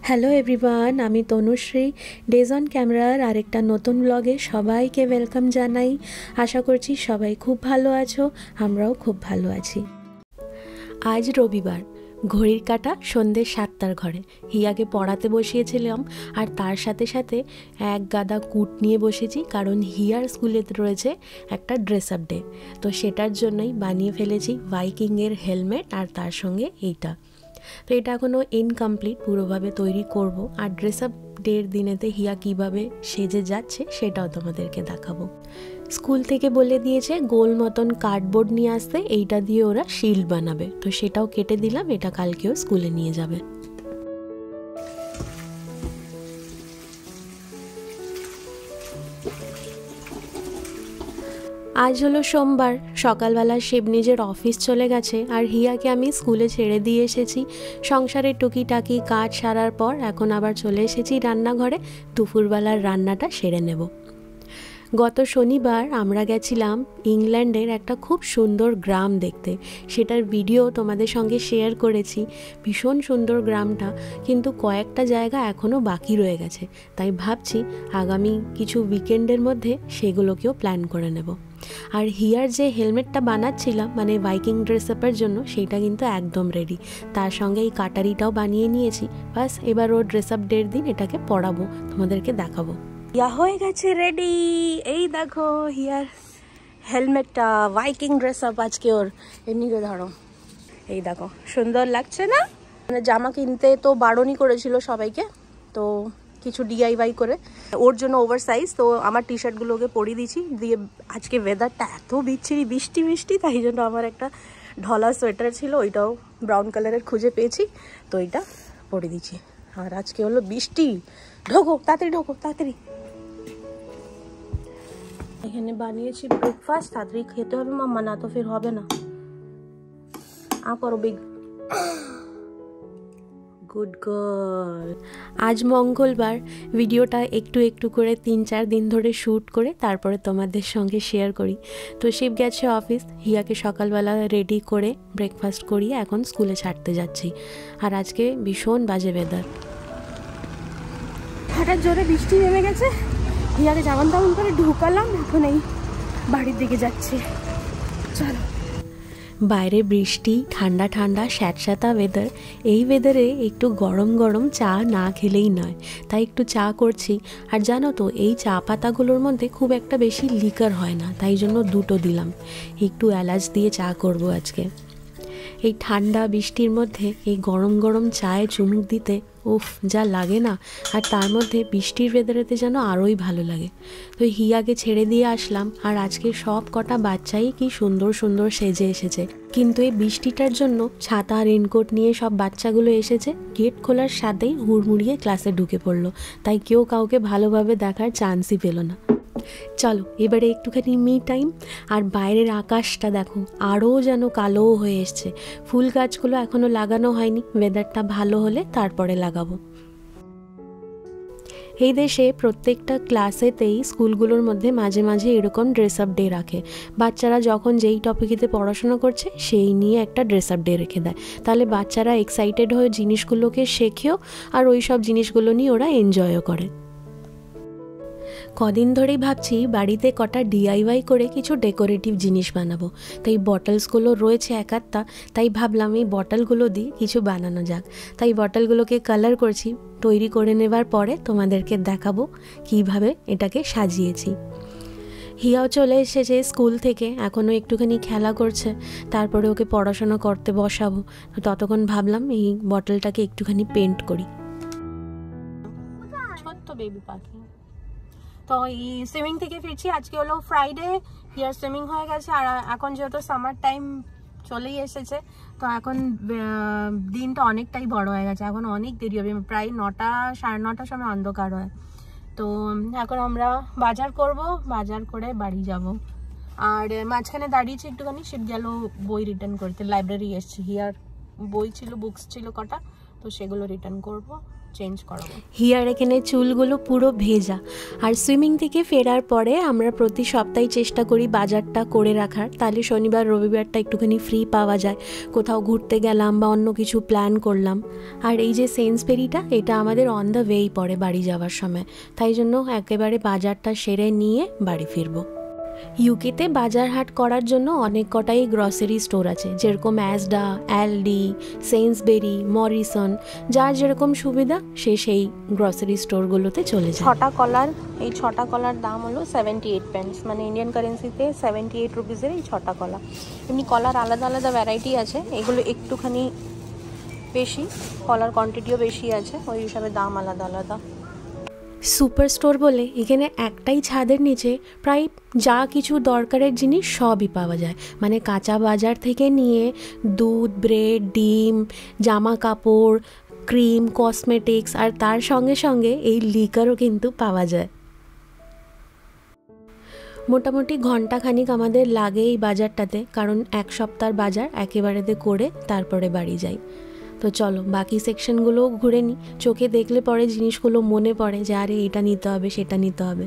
Hello everyone, আমি Tanushree. Days on ক্যামেরার আরেকটা নতুন ব্লগে সবাইকে ওয়েলকাম জানাই। আশা করছি সবাই খুব ভালো আছো, আমরাও খুব ভালো আছি। আজ রবিবার, ঘড়ির কাঁটা সন্ধ্যে 7টার ঘরে। হিয়াকে পড়াতে বসিয়েছিলাম আর তার সাথে সাথে এক গাদা কুট নিয়ে বসেছি, কারণ হিয়ার স্কুলে রয়েছে একটা ড্রেস আপ ডে। তো সেটার জন্যই বানিয়ে ফেলেছি ভাইকিংয়ের হেলমেট আর তার সঙ্গে এইটা। তো এটা এখনও ইনকমপ্লিট, পুরোভাবে তৈরি করব। আর ড্রেস আপ ডের দিনেতে হিয়া কিভাবে সেজে যাচ্ছে সেটাও তোমাদেরকে দেখাবো। স্কুল থেকে বলে দিয়েছে গোল মতন কার্ডবোর্ড নিয়ে আসতে, এইটা দিয়ে ওরা শিল্ড বানাবে। তো সেটাও কেটে দিলাম, এটা কালকেও স্কুলে নিয়ে যাবে। আজ হলো সোমবার, সকালবেলা শিব নিজের অফিস চলে গেছে আর হিয়াকে আমি স্কুলে ছেড়ে দিয়ে এসেছি। সংসারের টুকিটাকি কাজ সারার পর এখন আবার চলে এসেছি রান্নাঘরে, দুপুরবেলার রান্নাটা সেরে নেব। গত শনিবার আমরা গেছিলাম ইংল্যান্ডের একটা খুব সুন্দর গ্রাম দেখতে। সেটার ভিডিও তোমাদের সঙ্গে শেয়ার করেছি। ভীষণ সুন্দর গ্রামটা, কিন্তু কয়েকটা জায়গা এখনও বাকি রয়ে গেছে। তাই ভাবছি আগামী কিছু উইকেন্ডের মধ্যে সেগুলোকেও প্ল্যান করে নেব। আর হিয়ার যে হেলমেটটা বানাচ্ছিলাম, মানে ভাইকিং ড্রেস আপের জন্য, সেইটা কিন্তু একদম রেডি। তার সঙ্গে এই কাটারিটাও বানিয়ে নিয়েছি। বাস এবার ওর ড্রেস আপ ডের দিন এটাকে পরাবো, তোমাদেরকে দেখাবো। ইয়া হয়ে গেছে রেডি। এই দেখো হিয়ার হেলমেটটা, ভাইকিং ড্রেস আপ আজকে ওর। এমনি করে ধরো, এই দেখো সুন্দর লাগছে না? মানে জামা কিনতে তো বারণই করেছিল সবাইকে, তো কিছু ডিআইওয়াই করে ওর জন্য ওভার সাইজ। তো আমার টি শার্টগুলোকে পরিয়ে দিয়েছি দিয়ে। আজকে ওয়েদারটা এত বিচ্ছিরি, বৃষ্টি বৃষ্টি, তাই জন্য আমার একটা ঢলা সোয়েটার ছিল, ওইটাও ব্রাউন কালারের খুঁজে পেয়েছি, তো ওইটা পরিয়ে দিচ্ছি। আর আজকে হলো বৃষ্টি। ঢোকো তাড়াতাড়ি, ঢোকো তাড়াতাড়ি। এখানে বানিয়েছি ব্রেকফাস্ট, তাড়াতাড়ি খেতে হবে মাম্মা, না তো ফির হবে না। করো বিগ গুড গার্ল। আজ মঙ্গলবার, ভিডিওটা একটু একটু করে 3-4 দিন ধরে শ্যুট করে তারপরে তোমাদের সঙ্গে শেয়ার করি। তো শিব গেছে অফিস, হিয়াকে সকালবেলা রেডি করে ব্রেকফাস্ট করিয়ে এখন স্কুলে ছাড়তে যাচ্ছি। আর আজকে ভীষণ বাজে ওয়েদার, হঠাৎ জোরে বৃষ্টি নেমে গেছে। হিয়াকে যেমন তেমন করে ঢুকালাম, এখন এই বাড়ির দিকে যাচ্ছে। চলো। বাইরে বৃষ্টি, ঠান্ডা ঠান্ডা স্যাঁতস্যাঁতা ওয়েদার। এই ওয়েদারে একটু গরম গরম চা না খেলেই নয়, তাই একটু চা করছি। আর জানো তো, এই চা পাতাগুলোর মধ্যে খুব একটা বেশি লিকার হয় না, তাই জন্য 2টো দিলাম। একটু এলাচ দিয়ে চা করব আজকে। এই ঠান্ডা বৃষ্টির মধ্যে এই গরম গরম চায়ে চুমুক দিতে উফ যা লাগে না। আর তার মধ্যে বৃষ্টির ওয়েদারেতে যেন আরোই ভালো লাগে। তো হিয়াকে ছেড়ে দিয়ে আসলাম, আর আজকে সব কটা বাচ্চাই কি সুন্দর সুন্দর সেজে এসেছে। কিন্তু এই বৃষ্টিটার জন্য ছাতা রেনকোট নিয়ে সব বাচ্চাগুলো এসেছে, গেট খোলার সাথেই হুড়মুড়িয়ে ক্লাসে ঢুকে পড়লো। তাই কেউ কাউকে ভালোভাবে দেখার চান্সই পেল না। চলো এবারে একটুখানি মি টাইম। আর বাইরের আকাশটা দেখো, আরও যেন কালো হয়ে এসছে। ফুল গাছগুলো এখনও লাগানো হয়নি, ওয়েদারটা ভালো হলে তারপরে লাগাবো। এই দেশে প্রত্যেকটা ক্লাসেতেই স্কুলগুলোর মধ্যে মাঝে মাঝে এরকম ড্রেস আপ ডে রাখে। বাচ্চারা যখন যেই টপিকেতে পড়াশোনা করছে সেই নিয়ে একটা ড্রেস আপ ডে রেখে দেয়। তাহলে বাচ্চারা এক্সাইটেড হয়ে জিনিসগুলোকে শেখেও, আর ওই সব জিনিসগুলো নিয়ে ওরা এনজয়ও করে। কদিন ধরেই ভাবছি বাড়িতে কটা ডিআইওয়াই করে কিছু ডেকোরেটিভ জিনিস বানাবো। তাই বটলসগুলো রয়েছে এক আধটা, তাই ভাবলাম এই বটলগুলো দিয়ে কিছু বানানো যাক। তাই বটলগুলোকে কালার করছি। তৈরি করে নেবার পরে তোমাদেরকে দেখাবো কিভাবে এটাকে সাজিয়েছি। হিয়াও চলে এসেছে স্কুল থেকে, এখনও একটুখানি খেলা করছে, তারপরে ওকে পড়াশোনা করতে বসাবো। ততক্ষণ ভাবলাম এই বটলটাকে একটুখানি পেন্ট করি। ছোট্ট বেবি পাখি। তো এই সুইমিং থেকে ফিরছি, আজকে হলো ফ্রাইডে। হিয়ার সুইমিং হয়ে গেছে, আর এখন যেহেতু সামার টাইম চলেই এসেছে, তো এখন দিনটা অনেকটাই বড় হয়ে গেছে। এখন অনেক দেরি হবে, প্রায় 9টা 9:30 সময় অন্ধকার হয়। তো এখন আমরা বাজার করব, বাজার করে বাড়ি যাব। আর মাঝখানে দাঁড়িয়েছি একটুখানি, শিব গেল বই রিটার্ন করতে, লাইব্রেরি এসেছি। হিয়ার বই ছিল, বুকস ছিল কটা, তো সেগুলো রিটার্ন করব, চেঞ্জ করাবো। হিয়ার এখানে চুলগুলো পুরো ভেজা। আর সুইমিং থেকে ফেরার পরে আমরা প্রতি সপ্তাহে চেষ্টা করি বাজারটা করে রাখার, তাহলে শনিবার রবিবারটা একটুখানি ফ্রি পাওয়া যায়, কোথাও ঘুরতে গেলাম বা অন্য কিছু প্ল্যান করলাম। আর এই যে সেন্সবেরিটা, এটা আমাদের অন দ্য ওয়েই পড়ে বাড়ি যাওয়ার সময়, তাই জন্য একেবারে বাজারটা সেরে নিয়ে বাড়ি ফিরবো। ইউকেতে বাজার হাট করার জন্য অনেক কটাই গ্রসারি স্টোর আছে, যেরকম অ্যাসডা, অ্যালডি, সেন্সবেরি, মরিসন, যার যেরকম সুবিধা সে সেই গ্রসারি স্টোরগুলোতে চলে যায়। এই 6টা কলার দাম হলো 78 পেন্স, মানে ইন্ডিয়ান কারেন্সিতে 78 রুপিসের এই 6টা কলা। এমনি কলার আলাদা আলাদা ভ্যারাইটি আছে, এগুলো একটুখানি বেশি, কলার কোয়ান্টিটিও বেশি আছে, ওই হিসাবে দাম আলাদা আলাদা। সুপার স্টোর বলে এখানে একটাই ছাদের নিচে প্রায় যা কিছু দরকারের জিনিস সবই পাওয়া যায়, মানে কাঁচা বাজার থেকে নিয়ে দুধ, ব্রেড, ডিম, জামা কাপড়, ক্রিম, কসমেটিক্স, আর তার সঙ্গে সঙ্গে এই লিকারও কিন্তু পাওয়া যায়। মোটামুটি ঘন্টাখানিক আমাদের লাগে এই বাজারটাতে, কারণ এক সপ্তাহের বাজার একেবারেতে করে তারপরে বাড়ি যাই। তো চলো বাকি সেকশনগুলোও ঘুরে নিই, চোখে দেখলে পরে জিনিসগুলো মনে পড়ে যে আরে এটা নিতে হবে, সেটা নিতে হবে।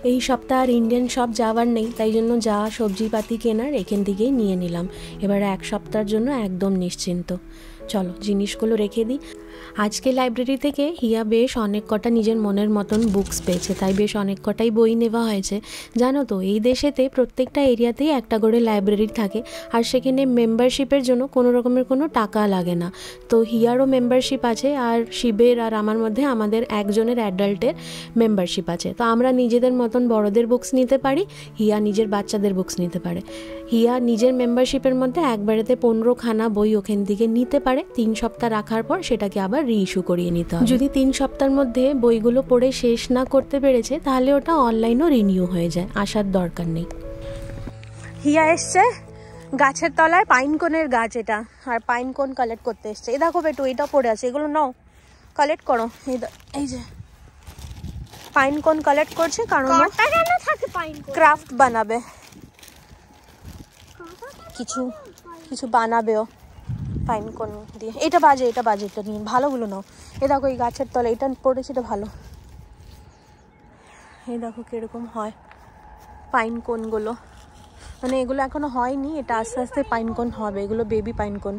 এই সপ্তাহ আর ইন্ডিয়ান শপ যাওয়ার নেই, তাই জন্য যা সবজিপাতি কেনার এখান থেকেই নিয়ে নিলাম। এবারে এক সপ্তাহের জন্য একদম নিশ্চিন্ত। চলো জিনিসগুলো রেখে দিই। আজকে লাইব্রেরি থেকে হিয়া বেশ অনেক কটা নিজের মনের মতন বুকস পেয়েছে, তাই বেশ অনেক কটাই বই নেওয়া হয়েছে। জানো তো এই দেশেতে প্রত্যেকটা এরিয়াতেই একটা করে লাইব্রেরি থাকে, আর সেখানে মেম্বারশিপের জন্য কোনো রকমের কোনো টাকা লাগে না। তো হিয়ারও মেম্বারশিপ আছে, আর শিবের আর আমার মধ্যে আমাদের একজনের অ্যাডাল্টের মেম্বারশিপ আছে। তো আমরা নিজেদের মতন বড়দের বুকস নিতে পারি, হিয়া নিজের বাচ্চাদের বুকস নিতে পারে। হিয়া নিজের মেম্বারশিপের মধ্যে একবারেতে 15খানা বই ওখান থেকে নিতে পারে। 3 সপ্তাহ রাখার পর সেটাকে আবার রিইস্যু করিয়ে নিতে হবে। যদি 3 সপ্তাহের মধ্যে বইগুলো পড়ে শেষ না করতে পেরেছে, তাহলে ওটা অনলাইনও রিনিউ হয়ে যায়, আসার দরকার নেই। হিয়া এসছে গাছের তলায়, পাইনকনের গাছ এটা, আর পাইনকন কালেক্ট করতে এসছে। এই দেখো বেটু, এটা পড়ে আছে, এগুলো নাও, কালেক্ট করো। এই যে পাইনকন কালেক্ট করছে, কারণ ক্রাফট বানাবে, কিছু কিছু বানাবেও পাইনকন দিয়ে। এটা বাজে, এটা নিয়ে ভালোগুলো নাও। এ দেখো এই গাছের তলে এটা পড়েছে, এটা ভালো। এই দেখো কিরকম হয় পাইনকনগুলো, মানে এগুলো এখনো হয়নি, এটা আস্তে আস্তে পাইনকন হবে। এগুলো বেবি পাইনকন,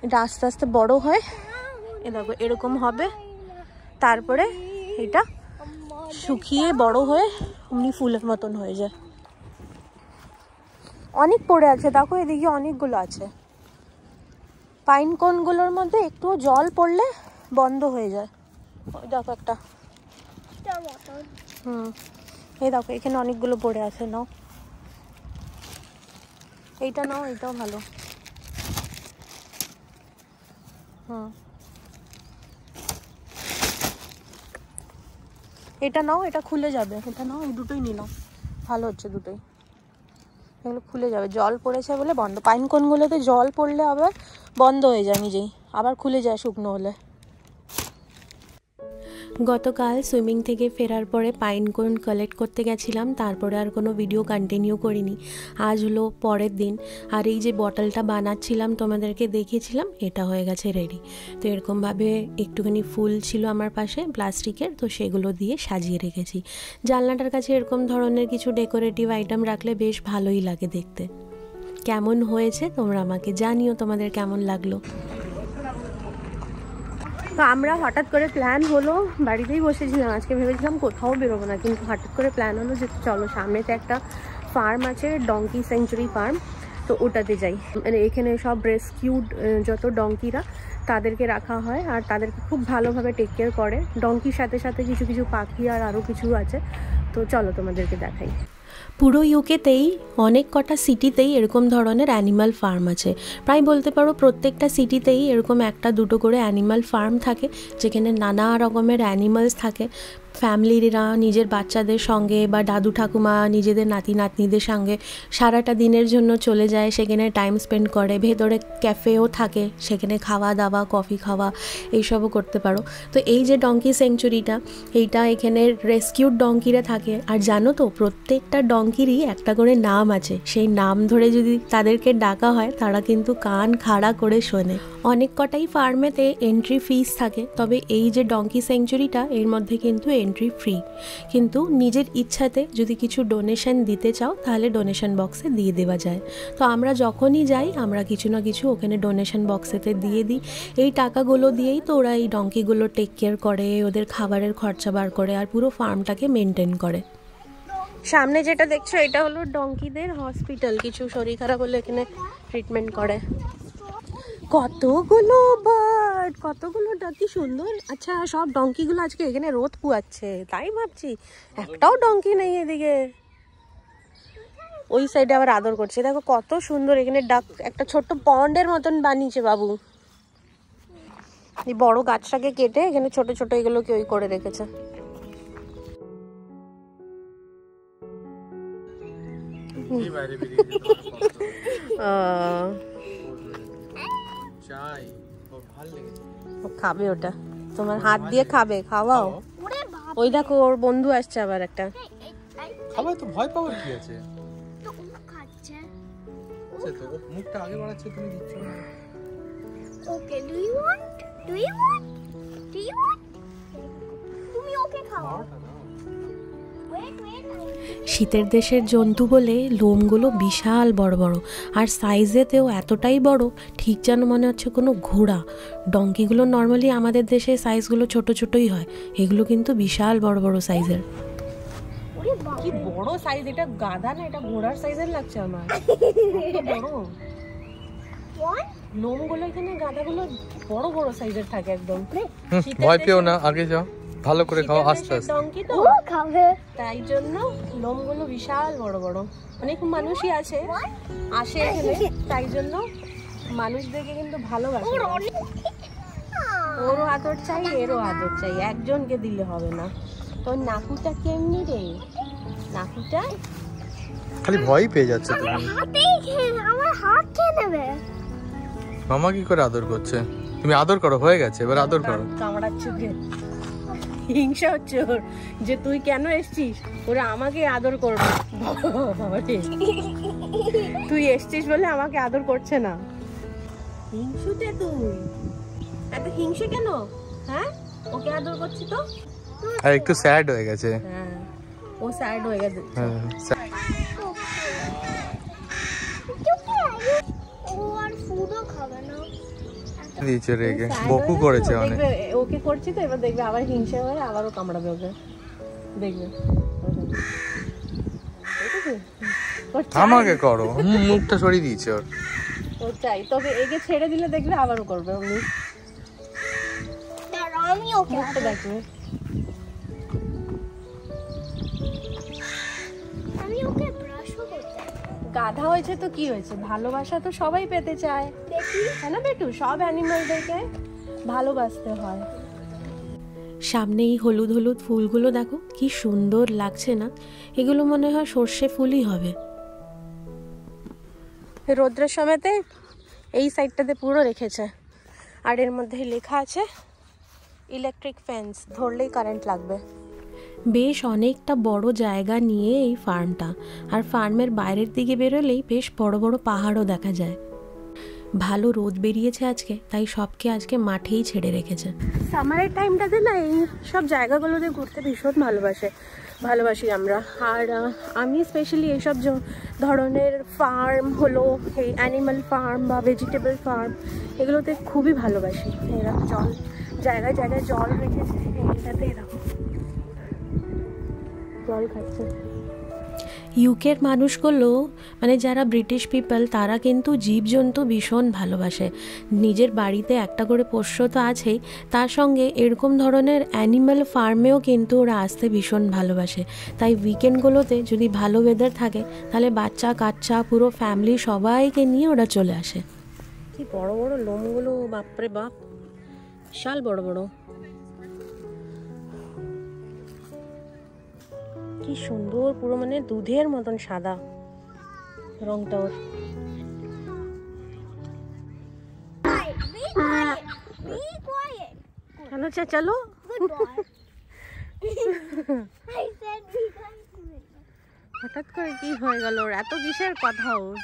এটা আস্তে আস্তে বড় হয়। এ দেখো এরকম হবে, তারপরে এটা শুকিয়ে বড় হয়ে এমনি ফুলের মতন হয়ে যায়। অনেক পড়ে আছে, দেখো এদিকে অনেকগুলো আছে। পাইনকনগুলোর মধ্যে একটু জল পড়লে বন্ধ হয়ে যায়। ওই দেখো একটা, এই দেখো এখানে অনেকগুলো পড়ে আছে, নাও এইটা নাও, এইটাও ভালো। এটা নাও, এটা খুলে যাবে, এটা নাও, এই দুটোই নিলাম, ভালো হচ্ছে দুটোই। এগুলো খুলে যাবে, জল পড়েছে বলে বন্ধ। পাইনকনগুলোতে জল পড়লে আবার বন্ধ হয়ে যায় নিজেই, আবার খুলে যায় শুকনো হলে। গতকাল সুইমিং থেকে ফেরার পরে পাইনকন কালেক্ট করতে গেছিলাম, তারপরে আর কোনো ভিডিও কন্টিনিউ করিনি। আজ হলো পরের দিন, আর এই যে বটলটা বানাচ্ছিলাম তোমাদেরকে দেখিয়েছিলাম, এটা হয়ে গেছে রেডি। তো এরকমভাবে একটুখানি ফুল ছিল আমার পাশে প্লাস্টিকের, তো সেগুলো দিয়ে সাজিয়ে রেখেছি। জানলাটার কাছে এরকম ধরনের কিছু ডেকোরেটিভ আইটেম রাখলে বেশ ভালোই লাগে দেখতে। কেমন হয়েছে তোমরা আমাকে জানিও, তোমাদের কেমন লাগলো। তো আমরা হঠাৎ করে প্ল্যান হলো, বাড়িতেই বসেছিলাম, আজকে ভেবেছিলাম কোথাও বেরোবো না, কিন্তু হঠাৎ করে প্ল্যান হলো যে চলো সামনেতে একটা ফার্ম আছে, ডঙ্কি সেঞ্চুরি ফার্ম, তো ওটাতে যাই। মানে এখানে সব রেস্কিউড যত ডঙ্কিরা তাদেরকে রাখা হয়, আর তাদেরকে খুব ভালোভাবে টেক কেয়ার করে। ডঙ্কির সাথে সাথে কিছু কিছু পাখি আর আরও কিছু আছে, তো চলো তোমাদেরকে দেখাই। পুরো ইউকেতেই অনেক কটা সিটিতেই এরকম ধরনের অ্যানিমাল ফার্ম আছে। প্রায় বলতে পারো প্রত্যেকটা সিটিতেই এরকম একটা দুটো করে অ্যানিমাল ফার্ম থাকে, যেখানে নানা রকমের অ্যানিমালস থাকে। ফ্যামিলিরা নিজের বাচ্চাদের সঙ্গে বা দাদু ঠাকুমা নিজেদের নাতি নাতনিদের সঙ্গে সারাটা দিনের জন্য চলে যায়, সেখানে টাইম স্পেন্ড করে। ভেতরে ক্যাফেও থাকে, সেখানে খাওয়া দাওয়া, কফি খাওয়া এইসবও করতে পারো। তো এই যে ডঙ্কি স্যাংচুরিটা, এইটা এখানে রেস্কিউড ডঙ্কিরা থাকে। আর জানো তো, প্রত্যেকটা ডঙ্কিরই একটা করে নাম আছে। সেই নাম ধরে যদি তাদেরকে ডাকা হয়, তারা কিন্তু কান খাড়া করে শোনে। অনেক কটাই ফার্মেতে এন্ট্রি ফিস থাকে, তবে এই যে ডঙ্কি স্যাংচুরিটা, এর মধ্যে কিন্তু এন্ট্রি ফ্রি। কিন্তু নিজের ইচ্ছাতে যদি কিছু ডোনেশন দিতে চাও, তাহলে ডোনেশন বক্সে দিয়ে দেওয়া যায়। তো আমরা যখনই যাই, আমরা কিছু না কিছু ওখানে ডোনেশন বক্সেতে দিয়ে দিই। এই টাকাগুলো দিয়েই তো ওরা এই ডঙ্কিগুলো টেক কেয়ার করে, ওদের খাবারের খরচা বার করে, আর পুরো ফার্মটাকে মেনটেন করে। সামনে যেটা দেখছো, এটা হলো ডঙ্কিদের হসপিটাল। কিছু শরীর খারাপ হলে এখানে ট্রিটমেন্ট করে। কতগুলো বার্ড, কতগুলো কি সুন্দর। আচ্ছা, সব ডঙ্কিগুলো আজকে এখানে রোদ পুয়াচ্ছে, তাই ভাবছি একটাও ডঙ্কি নেই এদিকে। ওই সাইডে আবার আদর করছে, দেখো কত সুন্দর। এখানে ডাক একটা ছোট্ট পন্ডের মতন বানিয়েছে বাবু। এই বড় গাছটাকে কেটে এখানে ছোট ছোট এগুলোকে ওই করে রেখেছে। খাবে ওটা, তোমার হাত দিয়ে খাবে, খাওয়াও। ওই দেখো ওর বন্ধু আসছে আবার একটা। খাবে তো, ভয় পাওয়ার কি আছে? তো ও খাচ্ছে, আচ্ছা তো ও মুখটা আগে বাড়াচ্ছে, তুমি দিচ্ছ না। ওকে, ডু ইউ ওয়ান্ট তুমি ওকে খাওয়াও। শীতের দেশের জন্তু বলে লোমগুলো বিশাল বড় বড়, আর সাইজেতেও এতটাই বড়, ঠিক যেন মনে হচ্ছে কোনো ঘোড়া। ডঙ্কিগুলো নর্মালি আমাদের দেশে সাইজগুলো ছোট ছোটই হয়, এগুলো কিন্তু বিশাল বড় বড় সাইজের। কি বড় সাইজ! এটা গাধা না, এটা ঘোড়ার সাইজের লাগছে আমার। বড় লোমগুলো এখানে গাধাগুলো বড় বড় সাইজের থাকে একদম। ভয় পেও না, আগে যাও, ভালো করে খাও, আস্তে আস্তে। ডঙ্কি তো খাবে, তাই জন্য লোমগুলো বিশাল বড় বড়। অনেক মানুষই আসে এখানে, তাই জন্য মানুষদেরকে কিন্তু ভালোবাসে। ওরও আদর চাই, এরও আদর চাই, একজনকে দিলে হবে না। তোর নাকুটা কেমনি রে? নাকুটা খালি ভয় পেয়ে যাচ্ছে। তুমি আমার হাত খেয়ে নেবে। মামা কি করে আদর করছে? তুমি আদর করো, হয়ে গেছে, এবার আদর করো। কামড়াচ্ছে, হিংসা হচ্ছে ওর যে তুই কেন এসছিস, ওরা আমাকে আদর করবে। তুই এসছিস বলে আমাকে আদর করছে না। হিংসুতে তুই এত হিংসে কেন? হ্যাঁ, ওকে আদর করছি তো। আর একটু স্যাড হয়ে গেছে। হ্যাঁ, ও স্যাড হয়ে গেছে। ও আর ফুডও খাবে না। দিয়েছে রেগে, বকু করেছে অনেক। ওকে করছি তো, এবার দেখবে আবার হিংসা হয়ে আবারও কামড়াবে ওকে, দেখবে। আমাকে করো, মুখটা সরিয়ে দিয়েছে ওর। ও চাই, তবে একে ছেড়ে দিলে দেখবে আবারও করবে অমনি। আমি ওকে মুখটা দেখবে। আমি ওকে ব্রাশও করতে। গাধা হয়েছে তো কি হয়েছে, ভালোবাসা তো সবাই পেতে চায়, হ্যাঁ না বেটু? সব অ্যানিমালদেরকে ভালোবাসতে হয়। সামনে এই হলুদ হলুদ ফুলগুলো দেখো কি সুন্দর লাগছে না? এগুলো মনে হয় সর্ষে ফুলই হবে। রৌদ্রের সময়তে এই সাইডটাতে পুরো রেখেছে, আর এর মধ্যে লেখা আছে ইলেকট্রিক ফেন্স, ধরলেই কারেন্ট লাগবে। বেশ অনেকটা বড় জায়গা নিয়ে এই ফার্মটা, আর ফার্মের বাইরের দিকে বেরোলেই বেশ বড় বড় পাহাড়ও দেখা যায়। ভালো রোদ বেরিয়েছে আজকে, তাই সবকে আজকে মাঠেই ছেড়ে রেখেছে। সামারের টাইমটাতে না এই সব জায়গাগুলোতে ঘুরতে ভীষণ ভালোবাসি আমরা। আর আমি স্পেশালি এইসব ধরনের ফার্ম হলো, এই অ্যানিমাল ফার্ম বা ভেজিটেবল ফার্ম, এগুলোতে খুবই ভালোবাসি। এরা জায়গায় জায়গায় জল রেখেছে, এইটাতে এরকম জল খাচ্ছে। ইউকের মানুষগুলো, মানে যারা ব্রিটিশ পিপল, তারা কিন্তু জীবজন্তু ভীষণ ভালোবাসে। নিজের বাড়িতে একটা করে পোষ্য তো আছেই, তার সঙ্গে এরকম ধরনের অ্যানিম্যাল ফার্মেও কিন্তু ওরা আসতে ভীষণ ভালোবাসে। তাই উইকেন্ডগুলোতে যদি ভালো ওয়েদার থাকে, তাহলে বাচ্চা কাচ্চা পুরো ফ্যামিলি সবাইকে নিয়ে ওরা চলে আসে। কি বড় বড় লোমগুলো, বাপরে বাপ, বিশাল বড় বড়। কি সুন্দর, পুরো মানে দুধের মতন সাদা রংটা ওর। চলো চলো হঠাৎ করে কি হয়ে গেল ওর? এত কিসের কথা ওর?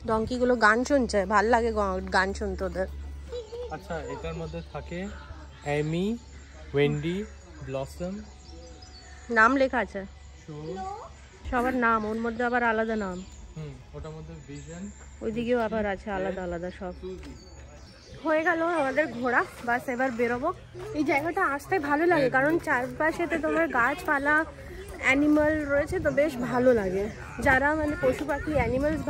ডঙ্কি গুলো গান শুনছে, ভাল লাগে গান শুনতে ওদের। আচ্ছা, এটার মধ্যে থাকে অ্যামি, ওয়েন্ডি, ব্লসম, নাম লেখা আছে সবার নাম, ওর মধ্যে আবার আলাদা নাম। ওটার মধ্যে ভিশন, ওইদিকেও আবার আছে আলাদা আলাদা সব। হয়ে গেল আমাদের ঘোরা, বাস এবার বেরোবো। এই জায়গাটা আসতে ভালো লাগে কারণ চারপাশে তো তোমার গাছপালা, অ্যানিমাল রয়েছে, তো বেশ ভালো লাগে। যারা মানে পশু পাখি অ্যানিমালস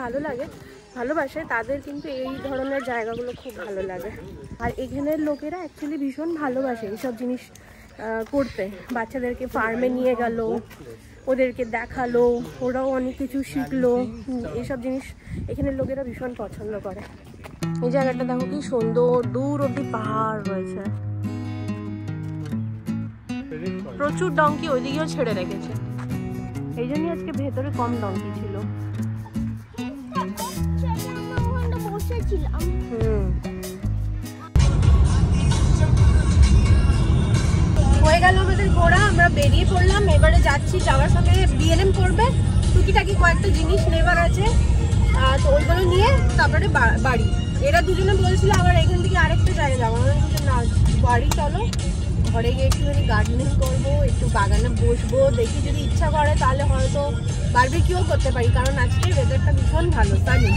ভালোবাসে তাদের কিন্তু এই ধরনের জায়গাগুলো খুব ভালো লাগে। আর এখানের লোকেরা অ্যাকচুয়ালি ভীষণ ভালোবাসে এইসব জিনিস করতে। বাচ্চাদেরকে ফার্মে নিয়ে গেল, ওদেরকে দেখালো, ওরাও অনেক কিছু শিখলো। এইসব জিনিস এখানের লোকেরা ভীষণ পছন্দ করে। এই জায়গাটা দেখো কি সুন্দর, দূর অব্দি পাহাড় রয়েছে, প্রচুর ডঙ্কি ওইদিকেও ছেড়ে রেখেছে। এই জন্যই আজকে ভেতরে কম ডঙ্কি ছিল। হয়ে গেল আমাদের ঘোরা, আমরা বেরিয়ে পড়লাম। এবারে যাচ্ছি, যাওয়ার সময় বিএনএম করবে, টুকিটাকি কয়েকটা জিনিস নেবার আছে, তো ওইগুলো নিয়ে তারপরে বাড়ি। এরা দুজনে বলছিল আবার এখান থেকে আরেকটা জায়গায় যাবো, না বাড়ি চলো, ঘরে গিয়ে একটুখানি গার্ডেনিং করবো, একটু বাগানে বসবো, দেখি যদি ইচ্ছা করে তাহলে হয়তো বারবিকিউ করতে পারি, কারণ আজকে ওয়েদারটা ভীষণ ভালো, সানি।